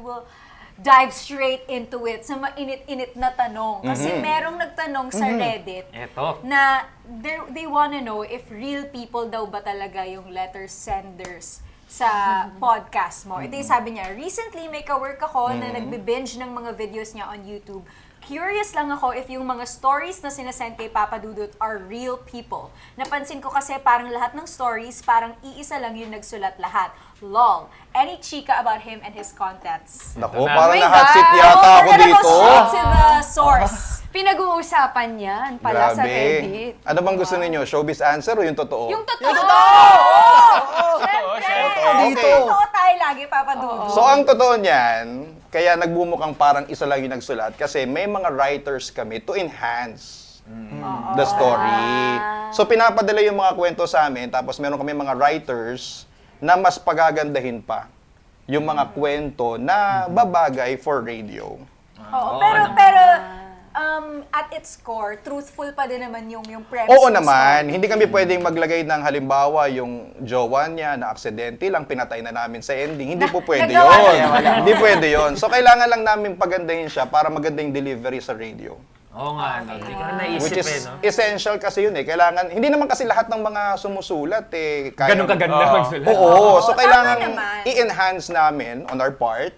will dive straight into it sa mainit-init na tanong. Kasi merong nagtanong sa Reddit na they wanna know if real people daw ba talaga yung letter senders sa podcast mo. Ito yung sabi niya, recently may ka-work ako na nagbe-binge ng mga videos niya on YouTube. Curious lang ako if yung mga stories na sinasend kay Papa Dudut are real people. Napansin ko kasi parang lahat ng stories, parang iisa lang yung nagsulat lahat. LOL. Any chika about him and his contents? Naku, parang na-hot seat yata ako dito. Straight to the source. Pinag-uusapan yan pala sa Reddit. Ano bang gusto ninyo? Showbiz answer o yung totoo? Yung totoo! Yung totoo! Siyempre! Totoo tayo lagi, Papa Dudut. So ang totoo niyan, kaya nagbumukang parang isa lang yung nagsulat kasi may mga writers kami to enhance the story. So pinapadala yung mga kwento sa amin, tapos meron kami mga writers na mas pagagandahin pa yung mga kwento na babagay for radio. Oo, pero at its core, truthful pa din naman yung premise. Oo ng naman, story. hindi kami pwedeng maglagay ng halimbawa yung jowa niya na aksidente lang, pinatay na namin sa ending. Hindi po pwede nagawa yun. na Hindi pwede yun. So kailangan lang namin pagandahin siya para maganda yung delivery sa radio. Oo nga, no? Hindi ko na naisip Which is no? essential kasi yun eh. Kailangan, hindi naman kasi lahat ng mga sumusulat eh. Ganun kaganda magsulat. Oo, so Tama kailangan naman. i-enhance namin on our part